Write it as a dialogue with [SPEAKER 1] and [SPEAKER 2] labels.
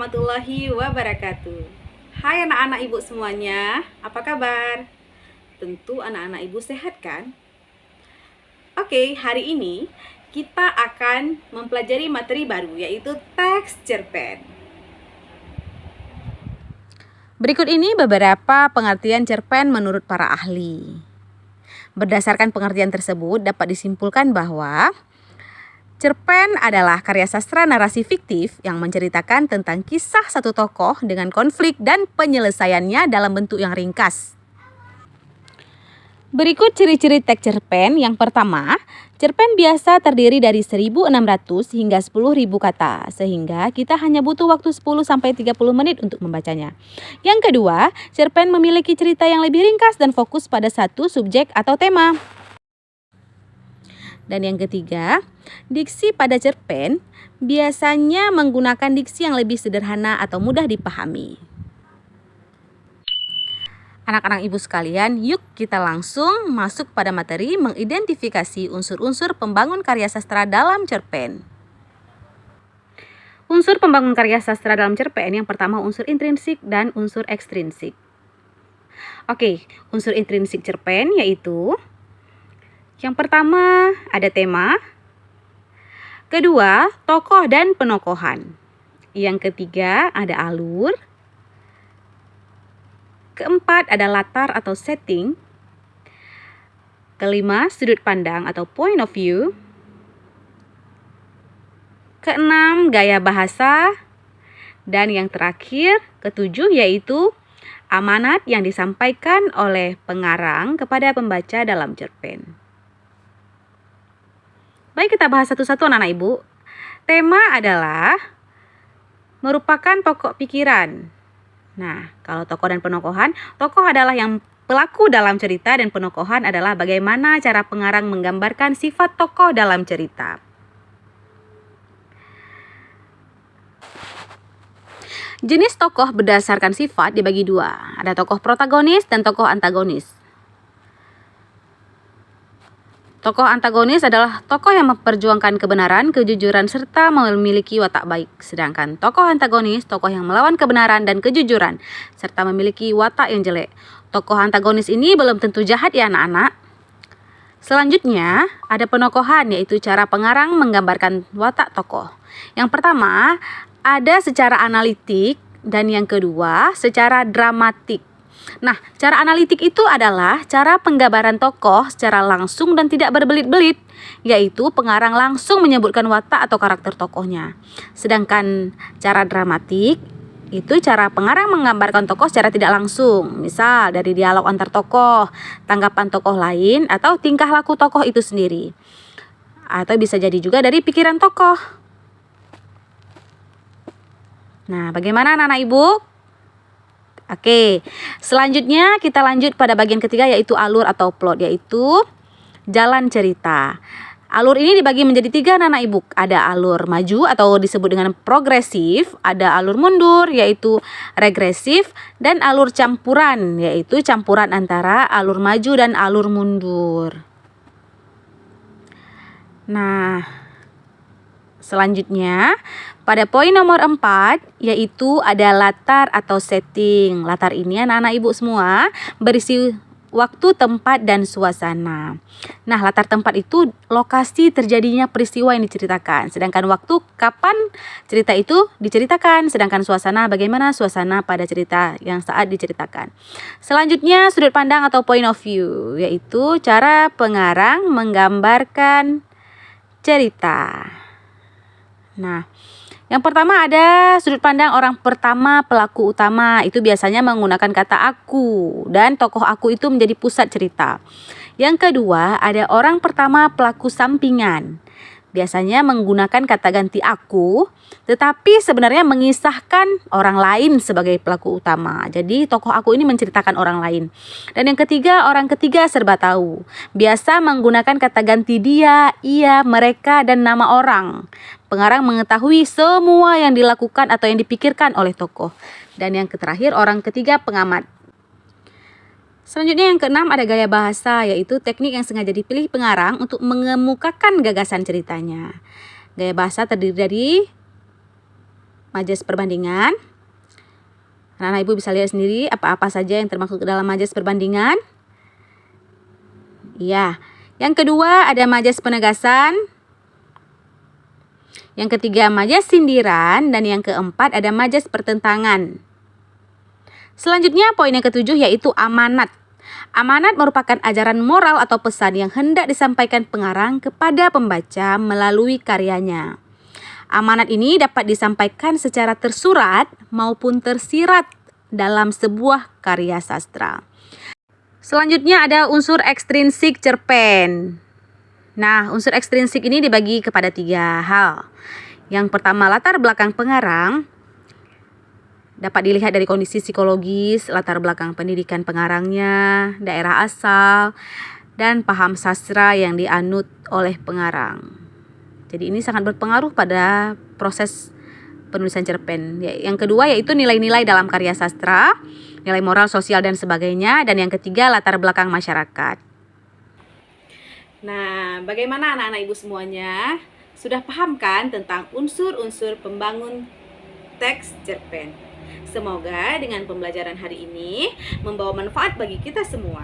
[SPEAKER 1] warahmatullahi wabarakatuh. Hai anak-anak ibu semuanya, apa kabar? Tentu anak-anak ibu sehat kan? Oke, hari ini kita akan mempelajari materi baru, yaitu teks cerpen. Berikut ini beberapa pengertian cerpen menurut para ahli. Berdasarkan pengertian tersebut dapat disimpulkan bahwa cerpen adalah karya sastra narasi fiktif yang menceritakan tentang kisah satu tokoh dengan konflik dan penyelesaiannya dalam bentuk yang ringkas. Berikut ciri-ciri teks cerpen. Yang pertama, cerpen biasa terdiri dari 1.600 hingga 10.000 kata, sehingga kita hanya butuh waktu 10-30 menit untuk membacanya. Yang kedua, cerpen memiliki cerita yang lebih ringkas dan fokus pada satu subjek atau tema. Dan yang ketiga, diksi pada cerpen biasanya menggunakan diksi yang lebih sederhana atau mudah dipahami. Anak-anak ibu sekalian, yuk kita langsung masuk pada materi mengidentifikasi unsur-unsur pembangun karya sastra dalam cerpen. Unsur pembangun karya sastra dalam cerpen yang pertama unsur intrinsik dan unsur ekstrinsik. Oke, unsur intrinsik cerpen yaitu yang pertama ada tema, kedua tokoh dan penokohan, yang ketiga ada alur, keempat ada latar atau setting, kelima sudut pandang atau point of view, keenam gaya bahasa, dan yang terakhir ketujuh yaitu amanat yang disampaikan oleh pengarang kepada pembaca dalam cerpen. Baik, kita bahas satu-satu anak-anak ibu. Tema adalah merupakan pokok pikiran. Nah, kalau tokoh dan penokohan, tokoh adalah yang pelaku dalam cerita dan penokohan adalah bagaimana cara pengarang menggambarkan sifat tokoh dalam cerita. Jenis tokoh berdasarkan sifat dibagi dua. Ada tokoh protagonis dan tokoh antagonis. Tokoh antagonis adalah tokoh yang memperjuangkan kebenaran, kejujuran, serta memiliki watak baik. Sedangkan tokoh antagonis, tokoh yang melawan kebenaran dan kejujuran, serta memiliki watak yang jelek. Tokoh antagonis ini belum tentu jahat ya anak-anak. Selanjutnya, ada penokohan, yaitu cara pengarang menggambarkan watak tokoh. Yang pertama, ada secara analitik, dan yang kedua, secara dramatik. Nah, cara analitik itu adalah cara penggambaran tokoh secara langsung dan tidak berbelit-belit, yaitu pengarang langsung menyebutkan watak atau karakter tokohnya. Sedangkan cara dramatik itu cara pengarang menggambarkan tokoh secara tidak langsung, misal dari dialog antar tokoh, tanggapan tokoh lain, atau tingkah laku tokoh itu sendiri. Atau bisa jadi juga dari pikiran tokoh. Nah, bagaimana anak-anak ibu? Oke, selanjutnya kita lanjut pada bagian ketiga yaitu alur atau plot, yaitu jalan cerita. Alur ini dibagi menjadi tiga anak-anak ibu. Ada alur maju atau disebut dengan progresif, ada alur mundur yaitu regresif, dan alur campuran yaitu campuran antara alur maju dan alur mundur. Nah, selanjutnya pada poin nomor 4 yaitu ada latar atau setting. Latar ini anak-anak ibu semua berisi waktu, tempat, dan suasana. Nah, latar tempat itu lokasi terjadinya peristiwa yang diceritakan. Sedangkan waktu kapan cerita itu diceritakan. Sedangkan suasana bagaimana suasana pada cerita yang saat diceritakan. Selanjutnya sudut pandang atau point of view, yaitu cara pengarang menggambarkan cerita. Nah, yang pertama ada sudut pandang orang pertama pelaku utama, itu biasanya menggunakan kata aku dan tokoh aku itu menjadi pusat cerita. Yang kedua ada orang pertama pelaku sampingan, biasanya menggunakan kata ganti aku, tetapi sebenarnya mengisahkan orang lain sebagai pelaku utama. Jadi tokoh aku ini menceritakan orang lain. Dan yang ketiga, orang ketiga serba tahu, biasa menggunakan kata ganti dia, ia, mereka, dan nama orang. Pengarang mengetahui semua yang dilakukan atau yang dipikirkan oleh tokoh. Dan yang terakhir, orang ketiga pengamat. Selanjutnya yang keenam ada gaya bahasa, yaitu teknik yang sengaja dipilih pengarang untuk mengemukakan gagasan ceritanya. Gaya bahasa terdiri dari majas perbandingan. Anak-anak ibu bisa lihat sendiri apa-apa saja yang termasuk ke dalam majas perbandingan. Ya, yang kedua ada majas penegasan. Yang ketiga majas sindiran. Dan yang keempat ada majas pertentangan. Selanjutnya poin yang ketujuh yaitu amanat. Amanat merupakan ajaran moral atau pesan yang hendak disampaikan pengarang kepada pembaca melalui karyanya. Amanat ini dapat disampaikan secara tersurat maupun tersirat dalam sebuah karya sastra. Selanjutnya ada unsur ekstrinsik cerpen. Nah, unsur ekstrinsik ini dibagi kepada 3 hal. Yang pertama, latar belakang pengarang. Dapat dilihat dari kondisi psikologis, latar belakang pendidikan pengarangnya, daerah asal, dan paham sastra yang dianut oleh pengarang. Jadi ini sangat berpengaruh pada proses penulisan cerpen. Yang kedua yaitu nilai-nilai dalam karya sastra, nilai moral, sosial, dan sebagainya. Dan yang ketiga latar belakang masyarakat. Nah, bagaimana anak-anak ibu semuanya? Sudah paham kan tentang unsur-unsur pembangun teks cerpen? Semoga dengan pembelajaran hari ini membawa manfaat bagi kita semua.